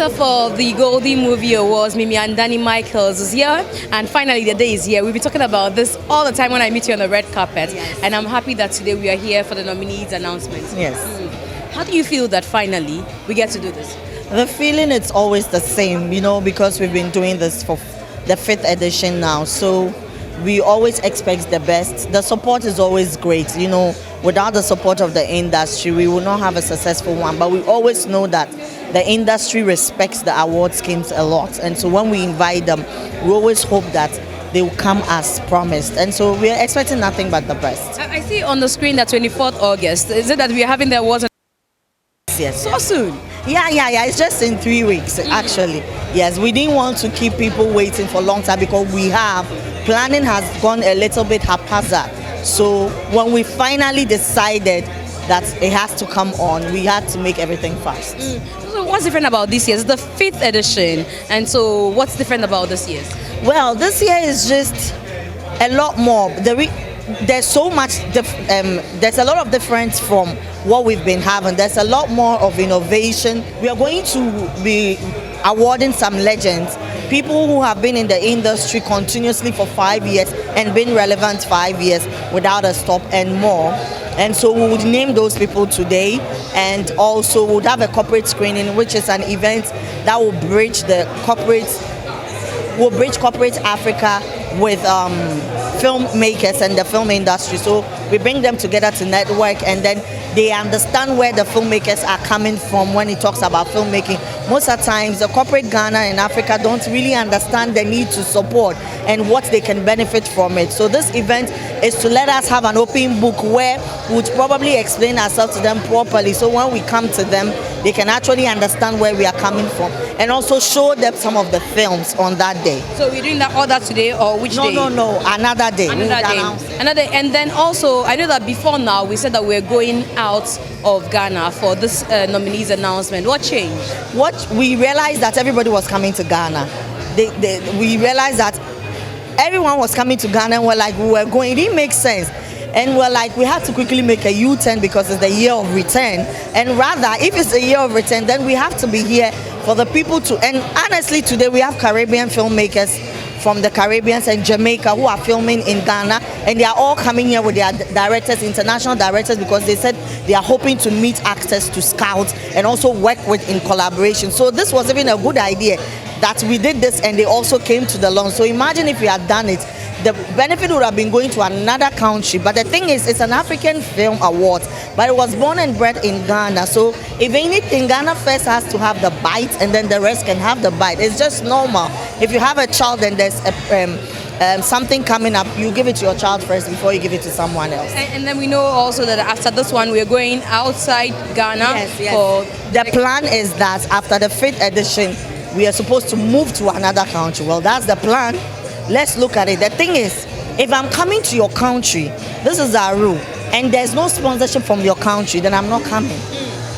director for the Golden Movie Awards, Mimi and Danny Michaels, is here, and finally the day is here. We'll be talking about this all the time when I meet you on the red carpet, and I'm happy that today we are here for the nominees announcement. Yes. How do you feel that finally we get to do this? The feeling is always the same, because we've been doing this for the 5th edition now. So we always expect the best. The support is always great. Without the support of the industry, we will not have a successful one. But we always know that the industry respects the award schemes a lot. And so when we invite them, we always hope that they will come as promised. And so we are expecting nothing but the best. I see on the screen that 24th August. Is it that we are having the awards? Yes. So soon? Yeah. It's just in 3 weeks, actually. Yes, we didn't want to keep people waiting for a long time because planning has gone a little bit haphazard. So when we finally decided that it has to come on, we had to make everything fast. So what's different about this year? It's the 5th edition. And so what's different about this year? Well, this year is just a lot more. There's so much, there's a lot of difference from what we've been having. There's a lot more of innovation. We are going to be awarding some legends, people who have been in the industry continuously for 5 years and been relevant 5 years without a stop and more. And so we would name those people today, and also we would have a corporate screening, which is an event that will bridge corporate Africa with filmmakers and the film industry. So we bring them together to network, and then they understand where the filmmakers are coming from when it talks about filmmaking. Most of the times, the corporate Ghana and Africa don't really understand the need to support and what they can benefit from it. So this event is to let us have an open book where we would probably explain ourselves to them properly. So when we come to them, they can actually understand where we are coming from, and also show them some of the films on that day. So we're doing all that today, or which day? No, another day. Another day. And then also, I know that before now, we said that we're going out of Ghana for this nominees announcement. What changed? What we realized that everybody was coming to Ghana. We realized that everyone was coming to Ghana, and we're like, we were going. It didn't make sense. And we're like, we had to quickly make a U-turn because it's the year of return. And rather, if it's the year of return, then we have to be here for the people to. And honestly, today we have Caribbean filmmakers from the Caribbean and Jamaica who are filming in Ghana, and they are all coming here with their directors, international directors, because they said they are hoping to meet actors to scout and also work with in collaboration. So this was even a good idea that we did this, and they also came to the launch. So imagine if we had done it, the benefit would have been going to another country. But the thing is, it's an African Film Award, but it was born and bred in Ghana. So if anything, Ghana first has to have the bite, and then the rest can have the bite. It's just normal. If you have a child and there's something coming up, you give it to your child first before you give it to someone else. And then we know also that after this one, we're going outside Ghana. Yes. The plan is that after the 5th edition, we are supposed to move to another country. Well, that's the plan. Let's look at it. The thing is, if I'm coming to your country, this is our rule, and there's no sponsorship from your country, then I'm not coming.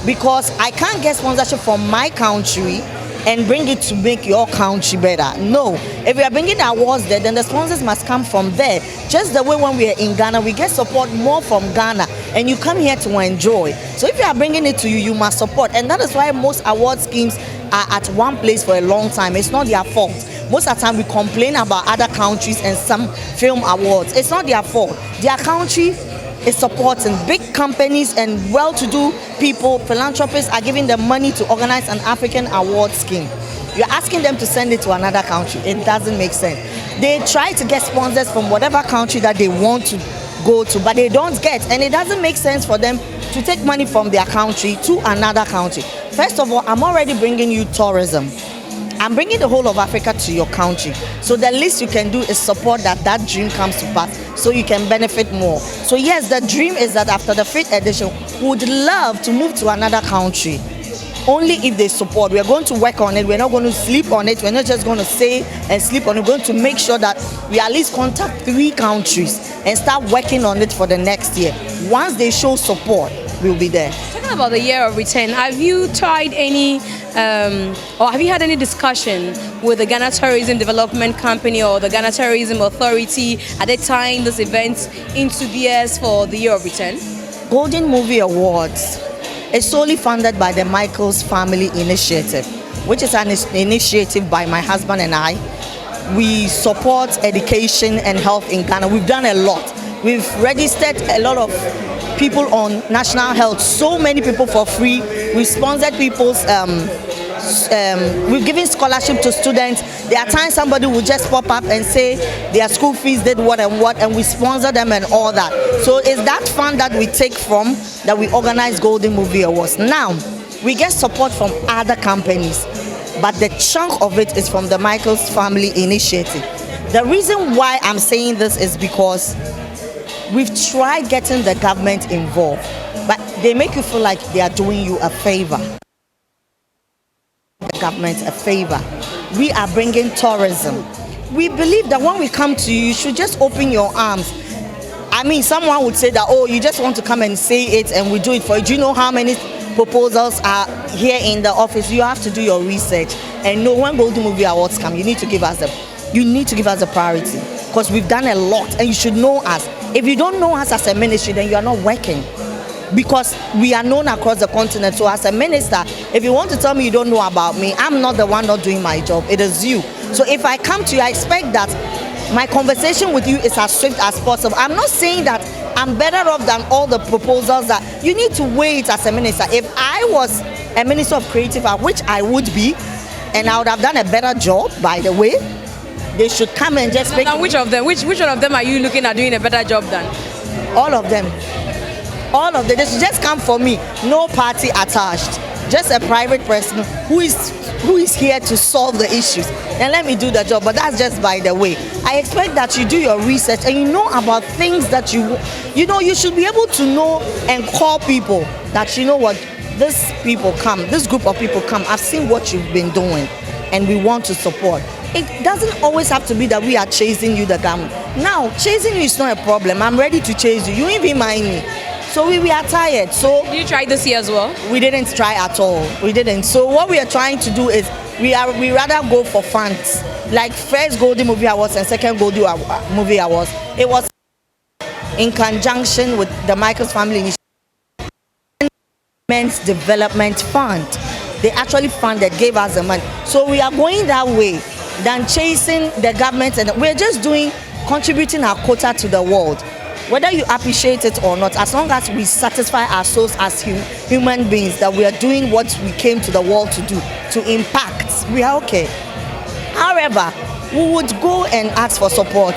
Because I can't get sponsorship from my country and bring it to make your country better. No. If we are bringing the awards there, then the sponsors must come from there. Just the way when we are in Ghana, we get support more from Ghana, and you come here to enjoy. So if you are bringing it to you, you must support. And that is why most award schemes are at one place for a long time. It's not their fault. Most of the time we complain about other countries and some film awards. It's not their fault. Their country is supporting big companies and well-to-do people. Philanthropists are giving them money to organize an African award scheme. You're asking them to send it to another country. It doesn't make sense. They try to get sponsors from whatever country that they want to go to, but they don't get. And it doesn't make sense for them to take money from their country to another country. First of all, I'm already bringing you tourism. I'm bringing the whole of Africa to your country. So the least you can do is support that dream comes to pass, so you can benefit more. So yes, the dream is that after the 5th edition, we would love to move to another country. Only if they support. We are going to work on it. We're not going to sleep on it. We're not just going to say and sleep on it. We're going to make sure that we at least contact 3 countries and start working on it for the next year. Once they show support, we'll be there. Talking about the year of return, have you tried any or have you had any discussion with the Ghana Tourism Development Company or the Ghana Tourism Authority? Are they tying this event into BS for the year of return? Golden Movie Awards is solely funded by the Michaels Family Initiative. which is an initiative by my husband and I. We support education and health in Ghana. We've done a lot. We've registered a lot of people on national health, so many people for free. We've sponsored people's we've given scholarship to students. There are times somebody will just pop up and say their school fees did what, and we sponsor them and all that. So it's that fund that we take from that we organize Golden Movie Awards. Now, we get support from other companies, but the chunk of it is from the Michaels Family Initiative. The reason why I'm saying this is because we've tried getting the government involved, but they make you feel like they are doing you a favor. The government a favor. We are bringing tourism. We believe that when we come to you, you should just open your arms. I mean, someone would say that, oh, you just want to come and say it and we do it for you. Do you know how many proposals are here in the office? You have to do your research and know when Golden Movie Awards come, you need to give us a priority, because we've done a lot and you should know us. If you don't know us as a ministry, then you are not working, because we are known across the continent. So as a minister, if you want to tell me you don't know about me, I'm not the one not doing my job, it is you. So if I come to you, I expect that my conversation with you is as swift as possible. I'm not saying that I'm better off than all the proposals that you need to wait as a minister. If I was a minister of creative art, which I would be, and I would have done a better job, by the way, they should come and just make. Now, which of them? Which one of them are you looking at doing a better job than? All of them. All of them. They should just come for me. No party attached. Just a private person who is here to solve the issues. And let me do the job. But that's just by the way. I expect that you do your research and you know about things that you know, you should be able to know and call people that, you know what, this group of people come. I've seen what you've been doing and we want to support. It doesn't always have to be that we are chasing you, the government. Now, chasing you is not a problem. I'm ready to chase you. You ain't even mind me. So we are tired. So did you try this year as well? We didn't try at all. We didn't. So what we are trying to do is we rather go for funds. Like first Golden Movie Awards and second Golden Movie Awards. It was in conjunction with the Michaels Family Initiative Development Fund. They actually funded, gave us the money. So we are going that way than chasing the government, and we're just contributing our quota to the world. Whether you appreciate it or not, as long as we satisfy our souls as human beings, that we are doing what we came to the world to do, to impact, we are okay. However, we would go and ask for support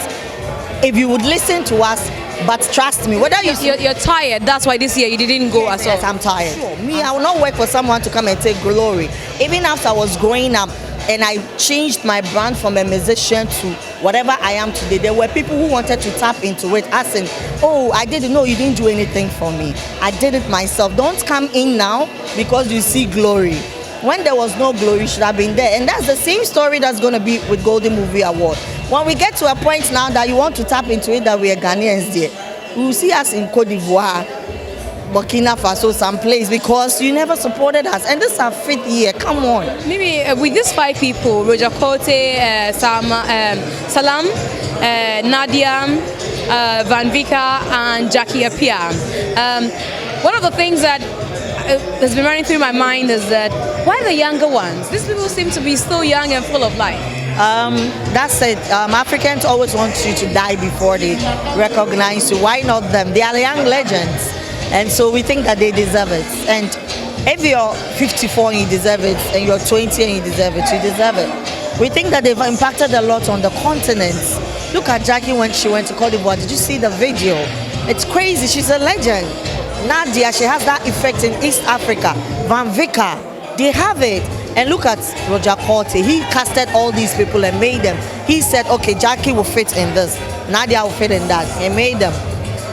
if you would listen to us, but trust me, whether you're tired, that's why this year you didn't go as well. Yes, I'm tired. Sure. Me, I will not work for someone to come and take glory. Even after I was growing up, and I changed my brand from a musician to whatever I am today, there were people who wanted to tap into it, asking, oh, I didn't know, you didn't do anything for me. I did it myself. Don't come in now because you see glory. When there was no glory, you should have been there. And that's the same story that's going to be with Golden Movie Award. When we get to a point now that you want to tap into it, that we are Ghanaians there, you will see us in Côte d'Ivoire, Burkina Faso, someplace, because you never supported us, and this is our 5th year. Come on. Maybe with these 5 people, Roger Cote, Salam, Nadia, Van Vika, and Jackie Apia. One of the things that has been running through my mind is that why the younger ones? These people seem to be still young and full of life. That's it. Africans always want you to die before they recognize you. Why not them? They are young legends. And so we think that they deserve it. And if you're 54 and you deserve it, and you're 20 and you deserve it, you deserve it. We think that they've impacted a lot on the continent. Look at Jackie when she went to Côte d'Ivoire. Did you see the video? It's crazy. She's a legend. Nadia, she has that effect in East Africa. Van Vika, they have it. And look at Roger Cote. He casted all these people and made them. He said, okay, Jackie will fit in this. Nadia will fit in that. He made them.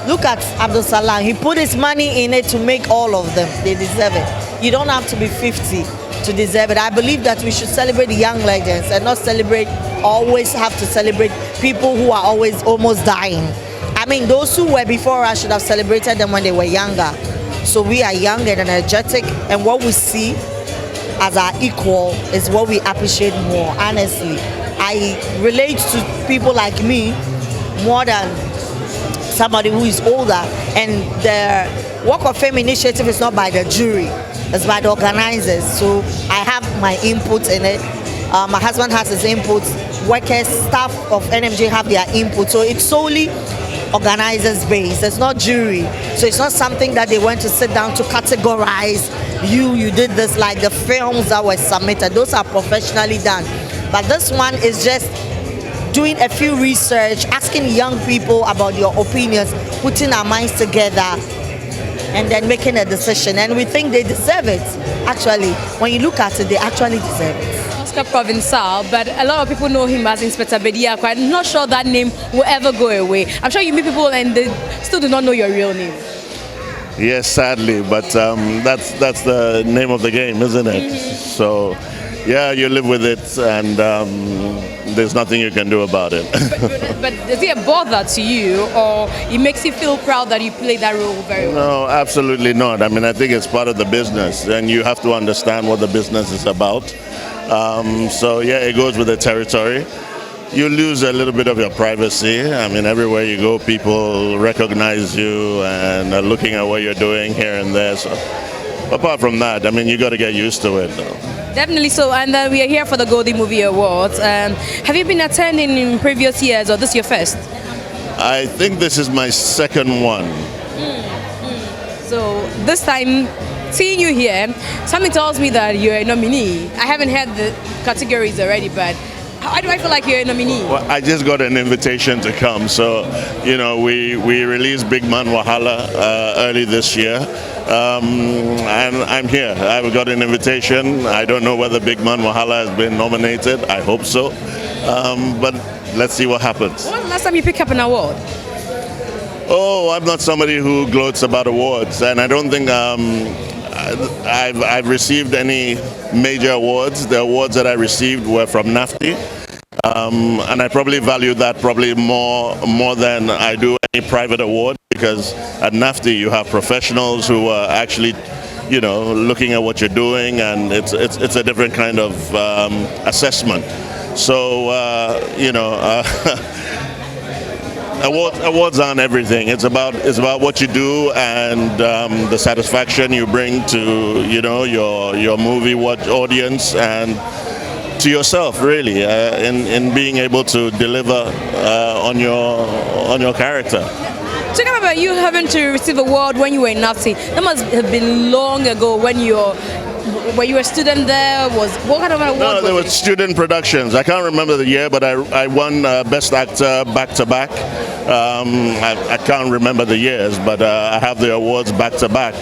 Look at Abdul Salam. He put his money in it to make all of them. They deserve it. You don't have to be 50 to deserve it. I believe that we should celebrate the young legends and not always have to celebrate people who are always almost dying. I mean, those who were before us should have celebrated them when they were younger. So we are young and energetic, and what we see as our equal is what we appreciate more, honestly. I relate to people like me more than somebody who is older, and the Walk of Fame initiative is not by the jury, it's by the organizers. So I have my input in it. My husband has his inputs. Workers, staff of NMJ have their input. So it's solely organizers based. It's not jury. So it's not something that they went to sit down to categorize. You did this, like the films that were submitted. Those are professionally done. But this one is just doing a few research, asking young people about your opinions, putting our minds together, and then making a decision. And we think they deserve it. Actually, when you look at it, they actually deserve it. Oscar Provençal, but a lot of people know him as Inspector Bediako. I'm not sure that name will ever go away. I'm sure you meet people and they still do not know your real name. Yes, sadly, but that's the name of the game, isn't it? So, yeah, you live with it, and there's nothing you can do about it. but is it a bother to you, or it makes you feel proud that you played that role very well? No, absolutely not. I mean, I think it's part of the business, and you have to understand what the business is about. So, yeah, it goes with the territory. You lose a little bit of your privacy. I mean, everywhere you go, people recognize you and are looking at what you're doing here and there. So, apart from that, I mean, you got to get used to it, though. Definitely so, and we are here for the Goldie Movie Awards. Have you been attending in previous years, or this is your first? I think this is my second one. So this time, seeing you here, something tells me that you're a nominee. I haven't had the categories already, but how do I feel like you're a nominee? Well, I just got an invitation to come. So, you know, we released Big Man Wahala early this year. And I'm here. I've got an invitation. I don't know whether Big Man Wahala has been nominated. I hope so. But let's see what happens. When was the last time you picked up an award? Oh, I'm not somebody who gloats about awards. And I don't think I've received any major awards. The awards that I received were from NAFTI. And I probably value that more than I do any private award, because at NAFTI you have professionals who are actually, you know, looking at what you're doing, and it's a different kind of assessment. So you know, awards aren't everything. It's about what you do and the satisfaction you bring to, you know, your movie audience and to yourself, really, in being able to deliver on your character. Talking about you having to receive an award when you were in NAFTI, that must have been long ago when you were a student there. What kind of an award? No, there were student productions. I can't remember the year, but I won Best Actor back to back. I can't remember the years, but I have the awards back to back.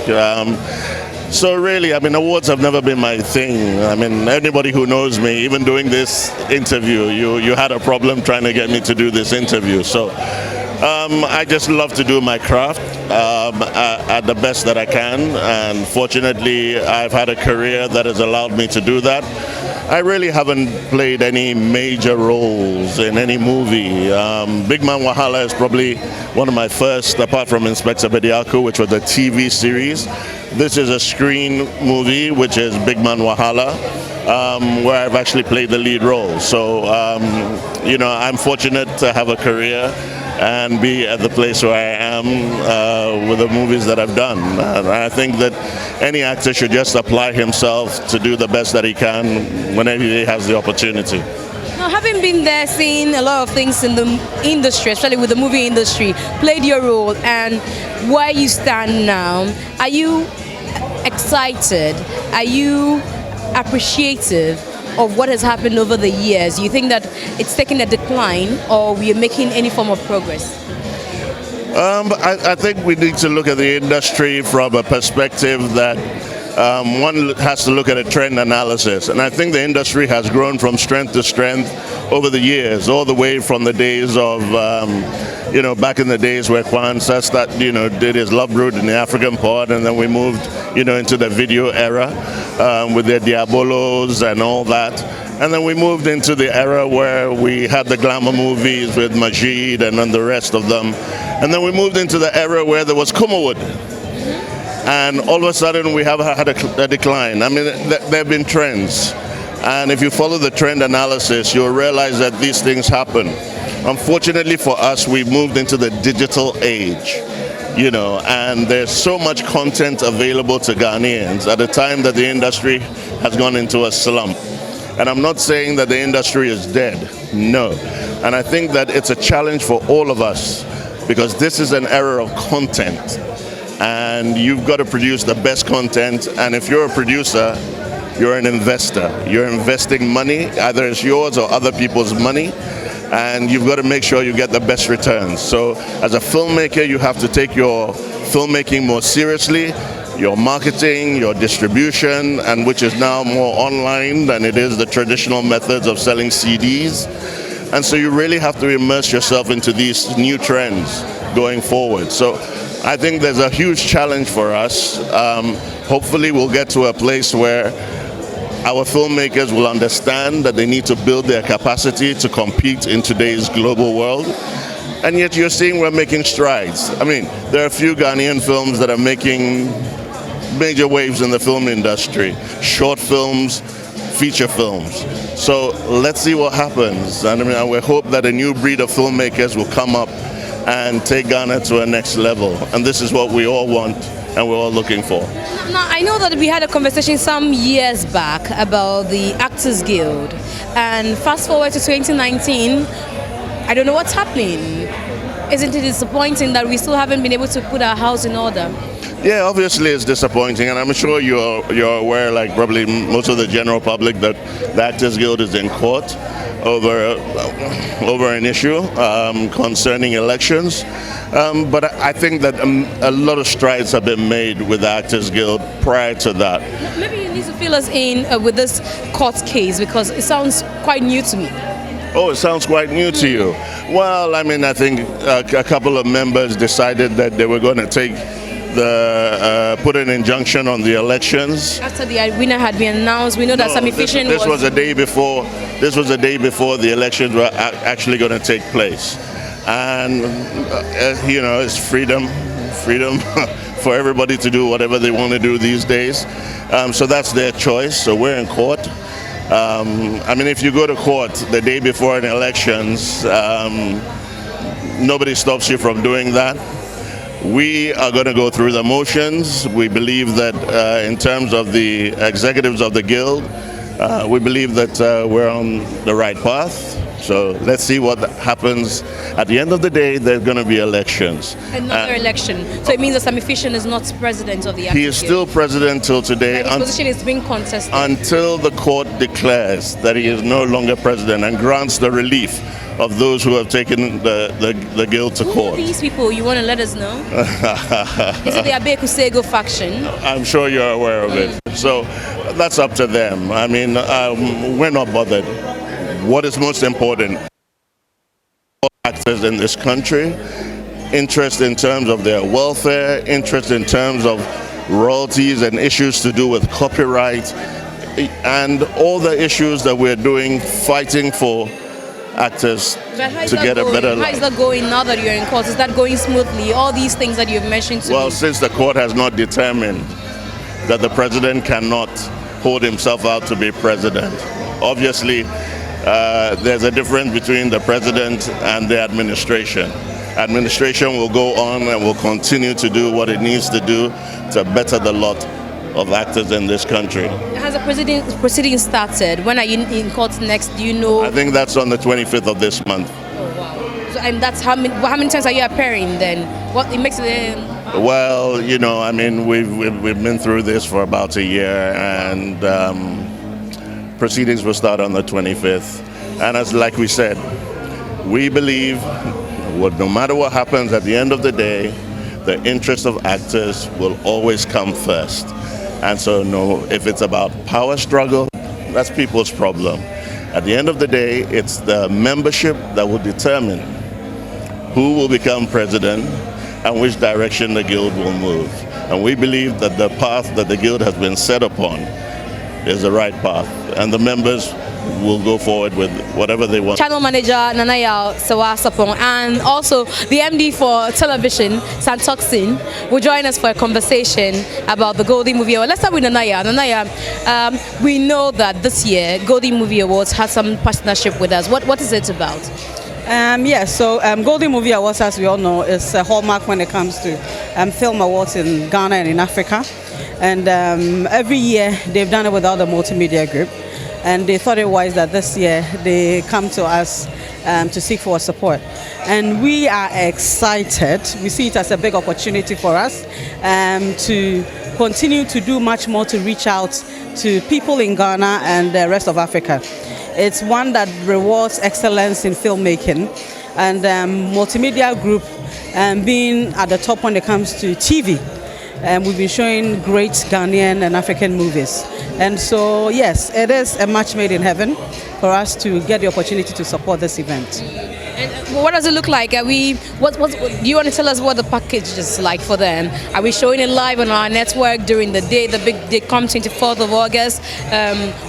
So really, I mean, awards have never been my thing. I mean, anybody who knows me, even doing this interview, you had a problem trying to get me to do this interview. So I just love to do my craft at the best that I can. And fortunately, I've had a career that has allowed me to do that. I really haven't played any major roles in any movie. Big Man Wahala is probably one of my first, apart from Inspector Bediako, which was a TV series. This is a screen movie, which is Big Man Wahala, where I've actually played the lead role. So, you know, I'm fortunate to have a career and be at the place where I am with the movies that I've done. And I think that any actor should just apply himself to do the best that he can whenever he has the opportunity. Now, having been there, seeing a lot of things in the industry, especially with the movie industry, played your role, and where you stand now, are you excited? Are you appreciative of what has happened over the years? You think that it's taken a decline, or we are making any form of progress? I think we need to look at the industry from a perspective that one has to look at a trend analysis. And I think the industry has grown from strength to strength over the years, all the way from the days of, you know, back in the days where Kwanzaa did his Love Root in the African part, and then we moved, you know, into the video era with the Diabolos and all that. And then we moved into the era where we had the glamour movies with Majid and then the rest of them. And then we moved into the era where there was Kumawood. And all of a sudden we have had a decline. I mean, there have been trends. And if you follow the trend analysis, you'll realize that these things happen. Unfortunately for us, we've moved into the digital age. and there's so much content available to Ghanaians at a time that the industry has gone into a slump. And I'm not saying that the industry is dead, no. And I think that it's a challenge for all of us because this is an era of content. And you've got to produce the best content. And if you're a producer, you're an investor. You're investing money, either it's yours or other people's money. And you've got to make sure you get the best returns. So as a filmmaker, you have to take your filmmaking more seriously, your marketing, your distribution, and which is now more online than it is the traditional methods of selling CDs. And so you really have to immerse yourself into these new trends going forward. So I think there's a huge challenge for us. Hopefully we'll get to a place where our filmmakers will understand that they need to build their capacity to compete in today's global world. And yet you're seeing we're making strides. I mean, there are a few Ghanaian films that are making major waves in the film industry. Short films, feature films. So let's see what happens. And we hope that a new breed of filmmakers will come up and take Ghana to a next level. And this is what we all want and we're all looking for. Now, I know that we had a conversation some years back about the Actors Guild. And fast forward to 2019, I don't know what's happening. Isn't it disappointing that we still haven't been able to put our house in order? Yeah, obviously it's disappointing, and I'm sure you're aware, like probably most of the general public, that the Actors Guild is in court over an issue concerning elections. But I think that a lot of strides have been made with the Actors Guild prior to that. Maybe you need to fill us in with this court case because it sounds quite new to me. Oh, it sounds quite new to you. Well, I mean, I think a couple of members decided that they were going to put an injunction on the elections. After the winner had been announced, we know that some efficient this was a day before. This was a day before the elections were actually going to take place, and it's freedom for everybody to do whatever they want to do these days. So that's their choice. So we're in court. I mean, if you go to court the day before an elections, nobody stops you from doing that. We are going to go through the motions. We believe that in terms of the executives of the Guild, we believe that we're on the right path. So let's see what happens. At the end of the day, there are going to be elections. Another election. So it means that Sami Fission is not president of the Actors Guild. He is still president till today. His position is being contested. Until the court declares that he is no longer president and grants the relief of those who have taken the Guild to court. Who are these people? You want to let us know? Is it the Abekusego faction? I'm sure you're aware of it. So that's up to them. I mean, we're not bothered. What is most important? Actors in this country, interest in terms of their welfare, interest in terms of royalties and issues to do with copyright, and all the issues that we're doing, fighting for actors to get a better life. How is that going now that you're in court? Is that going smoothly? All these things that you've mentioned to me? Well, since the court has not determined that the president cannot hold himself out to be president, obviously there's a difference between the president and the administration. Administration will go on and will continue to do what it needs to do to better the lot of actors in this country. Has the proceeding started? When are you in court next? Do you know? I think that's on the 25th of this month. Oh wow! So, and that's how many times are you appearing then? What it makes it? Well, I mean, we've been through this for about a year, and proceedings will start on the 25th. And as like we said, we believe no matter what happens at the end of the day, the interest of actors will always come first. And so if it's about power struggle, that's people's problem. At the end of the day, it's the membership that will determine who will become president and which direction the Guild will move. And we believe that the path that the Guild has been set upon is the right path, and the members will go forward with whatever they want. Channel manager Nanaya Sawasapong and also the MD for television, Santoxin, will join us for a conversation about the Goldie Movie Award. Let's start with Nanaya. Nanaya, we know that this year Goldie Movie Awards has some partnership with us. What is it about? Yes, so Golden Movie Awards, as we all know, is a hallmark when it comes to film awards in Ghana and in Africa. And every year they've done it without the multimedia group. And they thought it wise that this year they come to us to seek for support. And we are excited. We see it as a big opportunity for us to continue to do much more to reach out to people in Ghana and the rest of Africa. It's one that rewards excellence in filmmaking, and multimedia group being at the top when it comes to TV. We've been showing great Ghanaian and African movies. And so, yes, it is a match made in heaven for us to get the opportunity to support this event. And what does it look like? Do you want to tell us what the package is like for them? Are we showing it live on our network during the day, the big day comes 24th of August?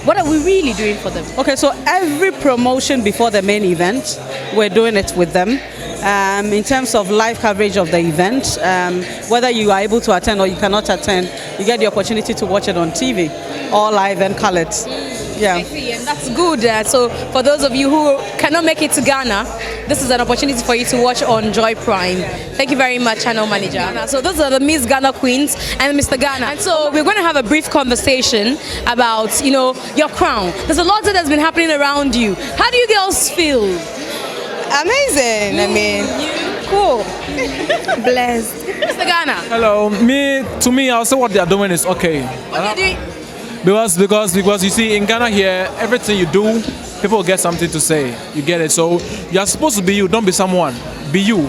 What are we really doing for them? Okay, so every promotion before the main event, we're doing it with them. In terms of live coverage of the event, whether you are able to attend or you cannot attend, you get the opportunity to watch it on TV, all live and colored. Yeah. I see, and that's good. So for those of you who cannot make it to Ghana, this is an opportunity for you to watch on Joy Prime. Thank you very much, Channel Manager. So those are the Miss Ghana Queens and Mr. Ghana. And so we're going to have a brief conversation about, your crown. There's a lot that has been happening around you. How do you girls feel? Amazing. I mean, cool. Blessed. Mr. Ghana. Hello. To me, I'll say what they are doing is okay. What are you doing? Because you see, in Ghana here, everything you do, people get something to say. You get it? So you're supposed to be you. Don't be someone. Be you.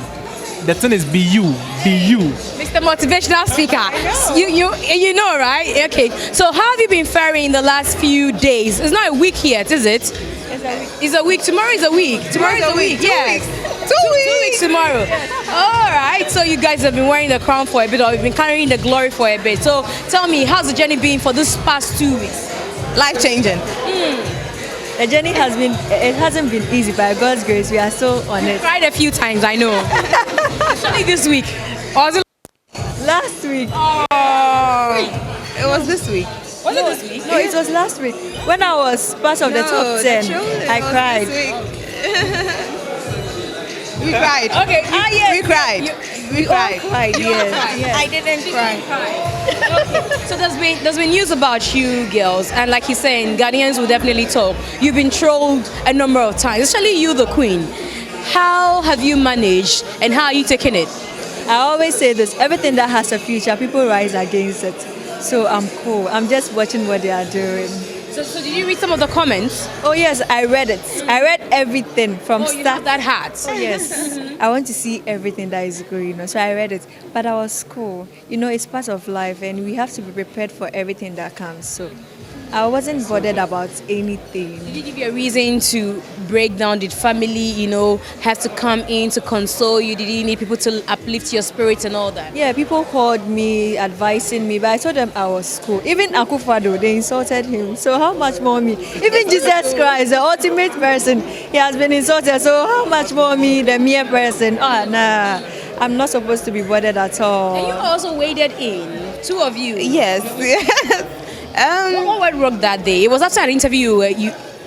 The thing is, be you. Be you. Mr. Motivational Speaker. You know, right? Okay. So how have you been faring in the last few days? It's not a week yet, is it? It's a week. Tomorrow is a week. Tomorrow is a week. Yes. 2 weeks tomorrow. All right. So you guys have been wearing the crown for a bit, or you've been carrying the glory for a bit. So tell me, how's the journey been for this past 2 weeks? Life changing. The journey hasn't been easy, by God's grace. We are so on it. Cried a few times, I know. Especially this week. Or was it Last week. Oh. It was this week. Was it this week? No, it was last week. When I was part of the top 10, I cried. We cried. Okay. We cried. We cried. Cried, yes. I didn't cry. Okay. So there's been news about you girls, and like he's saying, Ghanaians will definitely talk. You've been trolled a number of times, especially you, the queen. How have you managed, and how are you taking it? I always say this, everything that has a future, people rise against it. So I'm cool. I'm just watching what they are doing. So did you read some of the comments? Oh yes, I read it. I read everything from You start. have that hat. Oh, yes. I want to see everything that is going on. So I read it. But I was cool. It's part of life and we have to be prepared for everything that comes. So I wasn't bothered about anything. Did he give you a reason to break down? Did family, have to come in to console you? Did you need people to uplift your spirit and all that? Yeah, people called me, advising me, but I told them I was cool. Even Akufo-Addo, they insulted him. So how much more me? Even Jesus Christ, the ultimate person, he has been insulted. So how much more me, the mere person? Oh, nah. I'm not supposed to be bothered at all. And you also waded in, two of you. Yes. What went wrong that day? It was after an interview.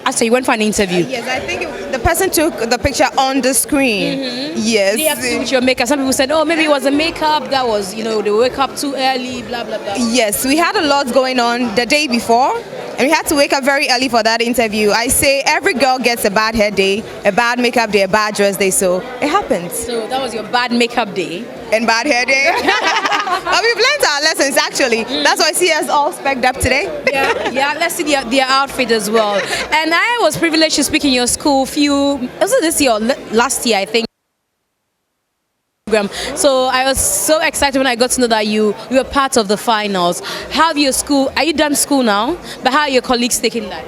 After you went for an interview. Yes, I think the person took the picture on the screen. Yes. Did you have to do with your makeup? Some people said, oh, maybe it was the makeup that was, they wake up too early, blah, blah, blah. Yes, we had a lot going on the day before, and we had to wake up very early for that interview. I say every girl gets a bad hair day, a bad makeup day, a bad dress day, so it happens. So that was your bad makeup day? And bad hair day. But we've learned our lessons, actually. That's why I see us all specced up today. Yeah, let's see their outfit as well. And I was privileged to speak in your school was it this year or last year, I think. So I was so excited when I got to know that you were part of the finals. How have are you done school now? But how are your colleagues taking that?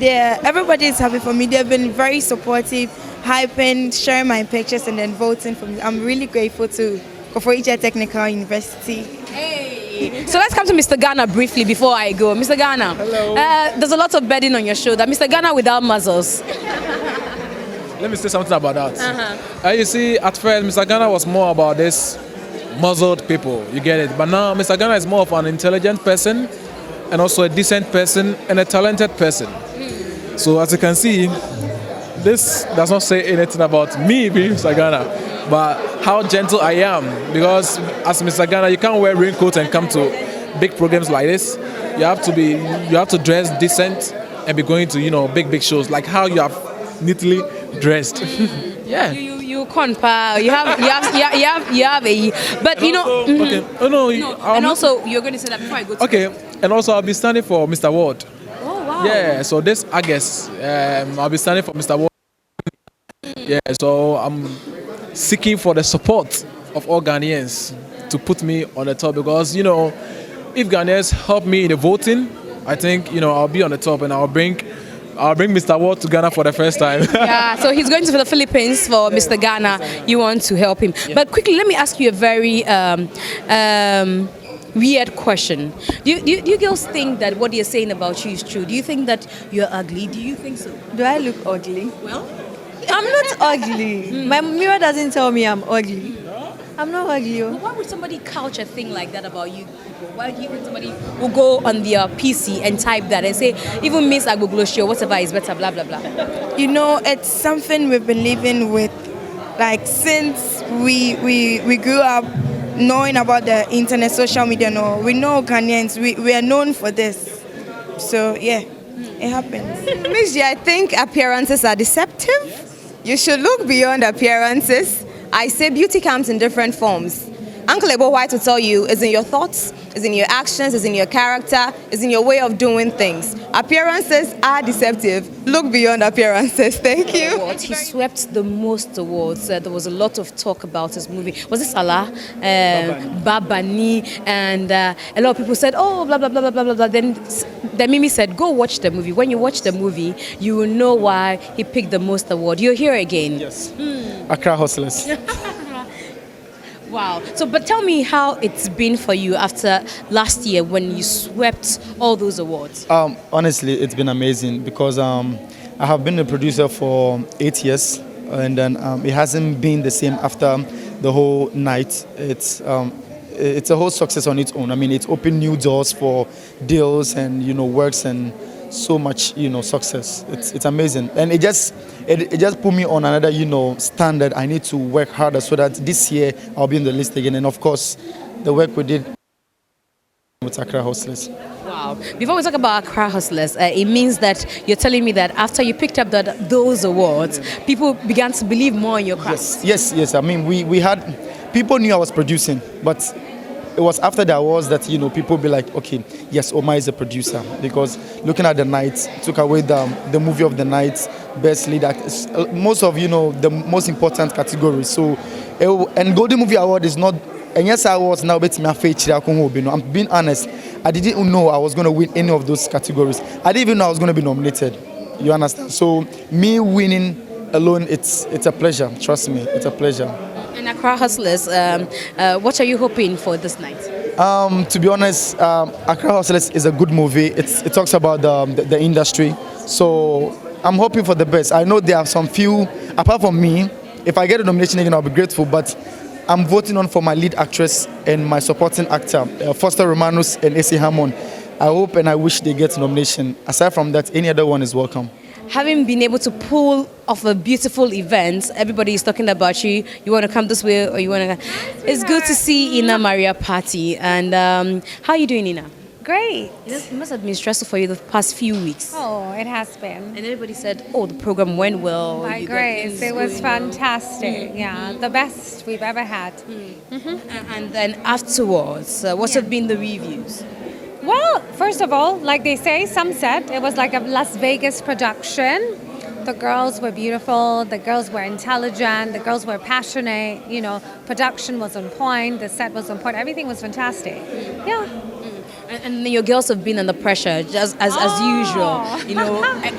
Yeah, everybody is happy for me. They've been very supportive, hyping, sharing my pictures and then voting for me. I'm really grateful to Koforidua Technical University. Hey. So let's come to Mr. Ghana briefly before I go. Mr. Ghana. Hello. There's a lot of bedding on your shoulder. Mr. Ghana without muzzles. Let me say something about that. You see, at first, Mr. Ghana was more about this muzzled people. You get it. But now, Mr. Ghana is more of an intelligent person and also a decent person and a talented person. So as you can see, this does not say anything about me being Mr. Ghana, but how gentle I am. Because as Mr. Ghana, you can't wear raincoat and come to big programs like this. You have to dress decent and be going to big shows like how you have neatly dressed. Yeah. You can't, pal. You have a, but Okay. Oh no. and also you're going to say that before I go to. Okay, and also I'll be standing for Mr. Ward. Oh wow. Yeah, so this August, I'll be standing for Mr. Ward. Yeah, so I'm seeking for the support of all Ghanaians to put me on the top because if Ghanaians help me in the voting, I think I'll be on the top and I'll bring Mr. Ward to Ghana for the first time. Yeah, so he's going to the Philippines for Mr. Ghana. You want to help him. Yeah. But quickly, let me ask you a very weird question. Do you girls think that what they're saying about you is true? Do you think that you're ugly? Do you think so? Do I look ugly? Well, I'm not ugly. My mirror doesn't tell me I'm ugly. I'm not ugly. but why would somebody couch a thing like that about you? Why do you think somebody will go on their PC and type that and say, even Miss Agbogloshe or whatever is better, blah, blah, blah? It's something we've been living with, like since we grew up knowing about the internet, social media. No, we know Ghanaians. We are known for this. So yeah, it happens. Miss G, I think appearances are deceptive. You should look beyond appearances. I say beauty comes in different forms. Uncle Ebo White will tell you is in your thoughts, is in your actions, is in your character, is in your way of doing things. Appearances are deceptive. Look beyond appearances. Thank you. He swept the most awards. There was a lot of talk about his movie. Was it Salah? Babani. And a lot of people said, oh, blah, blah, blah, blah, blah, blah. Then Mimi said, go watch the movie. When you watch the movie, you will know why he picked the most award. You're here again. Yes. Accra Hustlers. Wow. So, but tell me how it's been for you after last year when you swept all those awards. Honestly, it's been amazing because I have been a producer for 8 years, and then it hasn't been the same after the whole night. It's a whole success on its own. I mean, it's opened new doors for deals and works and so much success. It's amazing, and it just put me on another standard. I need to work harder so that this year I'll be in the list again. And of course, the work we did with Accra Hustlers. Wow. Before we talk about Accra Hustlers, it means that you're telling me that after you picked up those awards, people began to believe more in your craft. Yes. I mean, we had people knew I was producing, but it was after the awards that people be like, okay, yes, Omar is a producer, because looking at the night took away the movie of the night, best lead actor, most of the most important categories. So and Golden Movie Award is not, and yes, I was now betting my face. I'm being honest, I didn't know I was going to win any of those categories. I didn't even know I was going to be nominated. You understand? So me winning alone, it's a pleasure. Trust me, it's a pleasure. And Accra Hustlers, what are you hoping for this night? To be honest, Accra Hustlers is a good movie. It talks about the industry. So I'm hoping for the best. I know there are some few, apart from me, if I get a nomination again, I'll be grateful. But I'm voting on for my lead actress and my supporting actor, Foster Romanus and A.C. Hammond. I hope and I wish they get a nomination. Aside from that, any other one is welcome. Having been able to pull off a beautiful event, everybody is talking about you. You want to come this way or you want to... It's good to see Ina Maria party. And how are you doing, Ina? Great. It must have been stressful for you the past few weeks. Oh, it has been. And everybody said, oh, the program went well. My grace, it was fantastic. Yeah, the best we've ever had. And then afterwards, what have been the reviews? Well, first of all, like they say, some said it was like a Las Vegas production. The girls were beautiful, the girls were intelligent, the girls were passionate, production was on point, the set was on point, everything was fantastic. Yeah. And your girls have been under pressure, just as usual.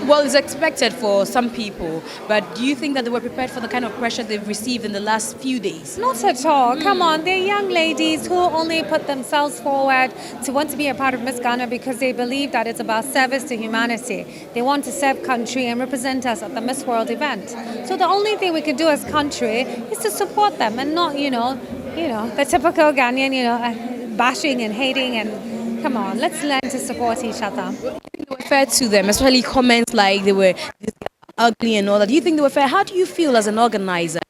Well, it's expected for some people, but do you think that they were prepared for the kind of pressure they've received in the last few days? Not at all. Come on, they're young ladies who only put themselves forward to want to be a part of Miss Ghana because they believe that it's about service to humanity. They want to serve country and represent us at the Miss World event. So the only thing we can do as country is to support them and not, the typical Ghanaian, bashing and hating and. Come on, let's learn to support each other. Fair to them, especially comments like they were ugly and all that. Do you think they were fair? How do you feel as an organizer?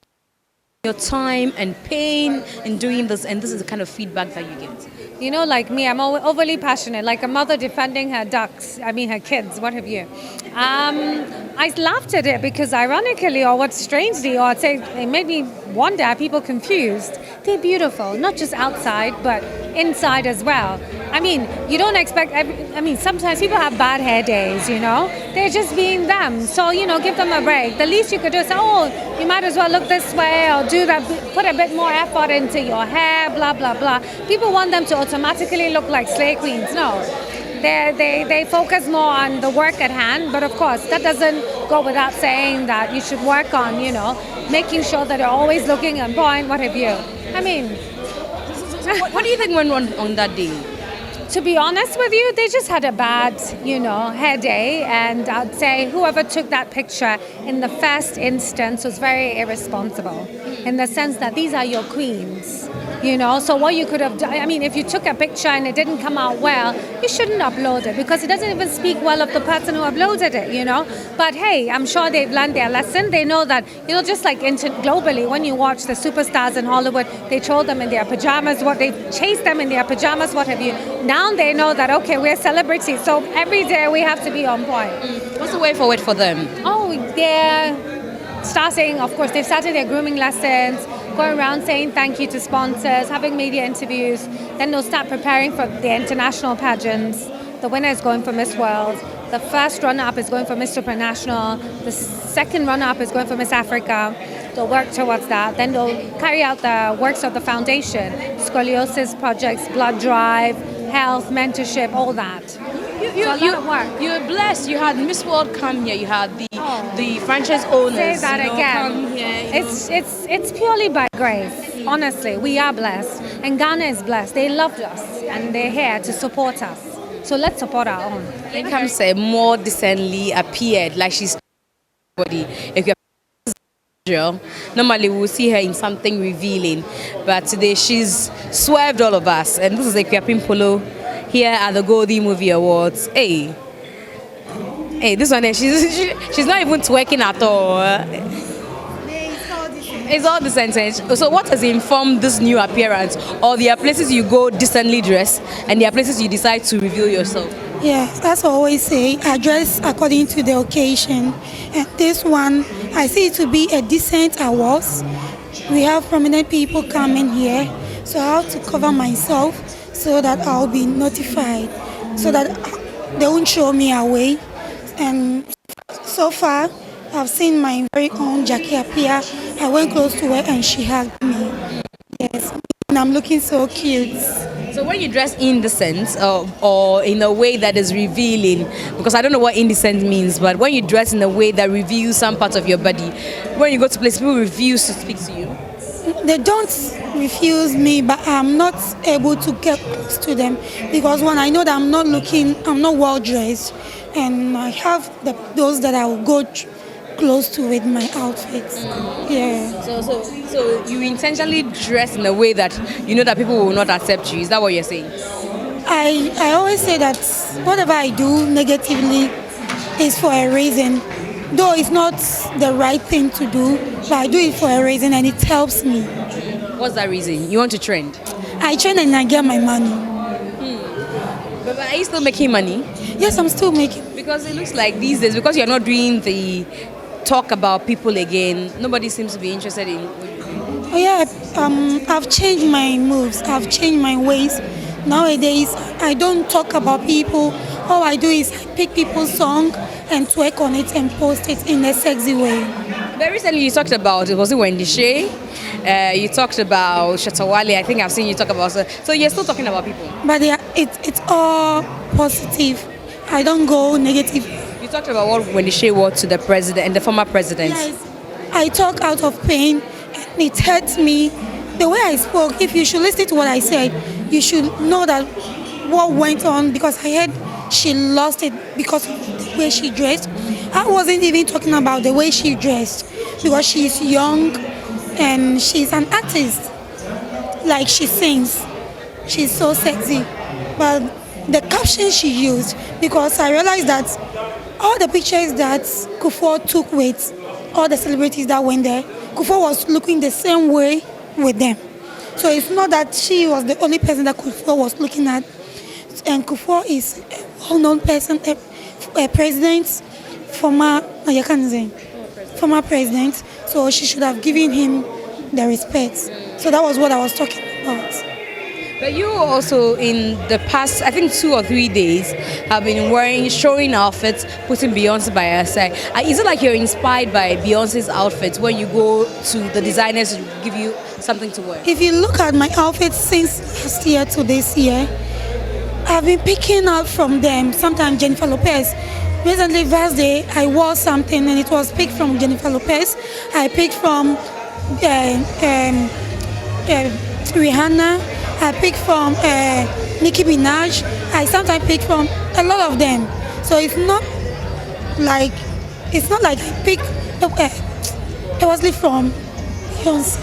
Your time and pain in doing this, and this is the kind of feedback that you get. You know, like me, I'm overly passionate, like a mother defending her her kids, what have you. I laughed at it because ironically, or what strangely, or I'd say it made me wonder, are people confused? They're beautiful, not just outside, but inside as well. I mean, you don't expect, sometimes people have bad hair days, you know? They're just being them. So, give them a break. The least you could do is say, oh, you might as well look this way or do that, put a bit more effort into your hair, blah, blah, blah. People want them to automatically look like slay queens. No. They focus more on the work at hand, but of course, that doesn't go without saying that you should work on, making sure that you're always looking on point, what have you. What do you think went wrong on that day? To be honest with you, they just had a bad, hair day, and I'd say whoever took that picture in the first instance was very irresponsible, in the sense that these are your queens, So what you could have done, if you took a picture and it didn't come out well, you shouldn't upload it, because it doesn't even speak well of the person who uploaded it, But hey, I'm sure they've learned their lesson. They know that, just like globally, when you watch the superstars in Hollywood, they troll them in their pajamas, they chase them in their pajamas, what have you. Now they know that, okay, we're celebrities, so every day we have to be on point. What's the way forward for them? Oh, they've started their grooming lessons, going around saying thank you to sponsors, having media interviews. Then they'll start preparing for the international pageants. The winner is going for Miss World. The first runner-up is going for Miss Supranational. The second runner-up is going for Miss Africa. They'll work towards that. Then they'll carry out the works of the foundation, scoliosis projects, blood drive, health, mentorship, all that. You're blessed. You had Miss World come here. You had the franchise owners. Say that again. Come here, It's purely by grace. Honestly, we are blessed, and Ghana is blessed. They loved us, and they're here to support us. So let's support our own. Income say more decently appeared, like she's body. If you're normally we'll see her in something revealing, but today she's swerved all of us, and this is Equiapin Polo here at the Goldie Movie Awards. Hey, this one, she's not even twerking at all. It's all decent. So what has informed this new appearance? Or there are places you go decently dressed, and there are places you decide to reveal yourself? Yeah, that's what I always say. I dress according to the occasion. And this one, I see it to be a decent awards. We have prominent people coming here, so I have to cover myself so that I'll be notified, so that they won't show me away. And so far, I've seen my very own Jackie appear. I went close to her and she hugged me. Yes, and I'm looking so cute. So when you dress indecent or in a way that is revealing, because I don't know what indecent means, but when you dress in a way that reveals some part of your body, when you go to places, people refuse to speak to you? They don't refuse me, but I'm not able to get close to them, because when I know that I'm not well dressed, and I have those that I will go close to with my outfits. Yeah. So you intentionally dress in a way that you know that people will not accept you. Is that what you're saying? I always say that whatever I do negatively is for a reason. Though it's not the right thing to do, but I do it for a reason and it helps me. What's that reason? You want to trend? I trend and I get my money. But are you still making money? Yes, I'm still making. Because it looks like these days, because you're not doing the talk about people again, nobody seems to be interested in. Oh yeah, I've changed my moves. I've changed my ways. Nowadays, I don't talk about people. All I do is pick people's song and twerk on it and post it in a sexy way. Very recently, you talked about, was it Wendy Shea? You talked about Shatawale. I think I've seen you talk about. So you're still talking about people. But yeah, it's all positive. I don't go negative. You talked about what Wendy Shea was to the president and the former president. Yes, I talk out of pain, and it hurts me. The way I spoke, if you should listen to what I said, you should know that what went on, because I heard she lost it because of the way she dressed. I wasn't even talking about the way she dressed, because she's young and she's an artist. Like, she sings. She's so sexy. But the caption she used, because I realized that all the pictures that Kufuor took with all the celebrities that went there, Kufuor was looking the same way with them. So it's not that she was the only person that Kufuor was looking at. And Kufuor is a well-known person, a president, former president. So she should have given him the respect. So that was what I was talking about. But you also, in the past, I think 2 or 3 days, have been showing outfits, putting Beyonce by her side. Is it like you're inspired by Beyonce's outfits when you go to the designers to give you something to wear? If you look at my outfits since last year to this year, I've been picking out from them. Sometimes Jennifer Lopez. Recently, Thursday, I wore something and it was picked from Jennifer Lopez. I picked from Rihanna. I pick from Nicki Minaj. I sometimes pick from a lot of them. So it's not like I pick mostly from Beyonce.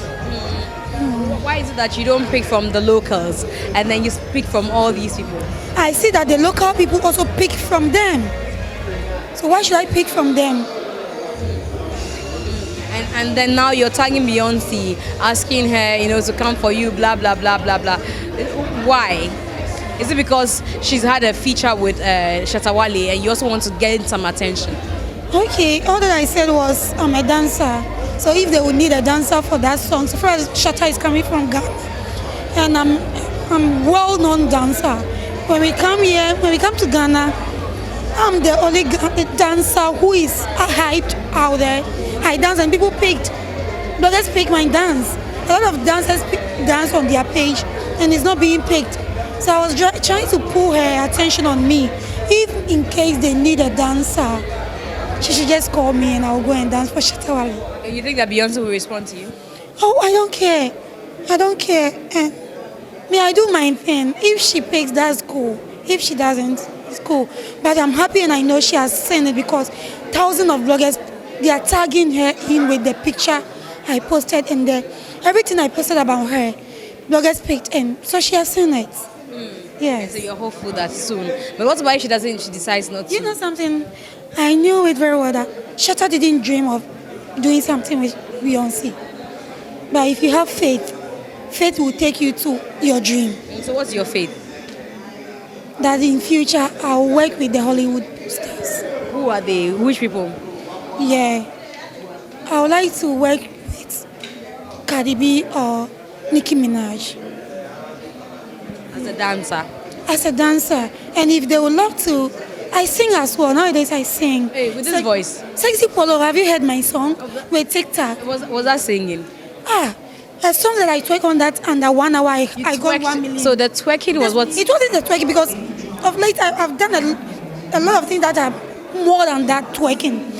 Why is it that you don't pick from the locals and then you pick from all these people? I see that the local people also pick from them. So why should I pick from them? And then now you're tagging Beyonce, asking her, to come for you, blah, blah, blah, blah, blah. Why? Is it because she's had a feature with Shatta Wale and you also want to get some attention? Okay, all that I said was I'm a dancer. So if they would need a dancer for that song, so first Shatta is coming from Ghana. And I'm well-known dancer. When we come to Ghana, I'm the only dancer who is hyped out there. I dance and people bloggers pick my dance. A lot of dancers dance on their page and it's not being picked. So I was trying to pull her attention on me. If in case they need a dancer, she should just call me and I'll go and dance for Shatta Wale. And you think that Beyonce will respond to you? Oh, I don't care. And I do my thing. If she picks, that's cool. If she doesn't, it's cool. But I'm happy and I know she has seen it because thousands of bloggers, they are tagging her in with the picture I posted and everything I posted about her, bloggers picked in. So she has seen it. Yes. So you're hopeful that soon. But what about if she decides not to? You know something? I knew it very well that Shatta didn't dream of doing something with Beyonce. But if you have faith, faith will take you to your dream. So what's your faith? That in future I'll work with the Hollywood stars. Who are they? Which people? Yeah. I would like to work with Cardi B or Nicki Minaj. As a dancer? As a dancer. And if they would love to, I sing as well. Nowadays I sing. Hey, with this voice? Sexy Polo, have you heard my song? With TikTok. Was that singing? A song that I twerk on that under 1 hour, I got 1 million. So the twerking was what? It wasn't the twerking because of late I've done a lot of things that are more than that twerking.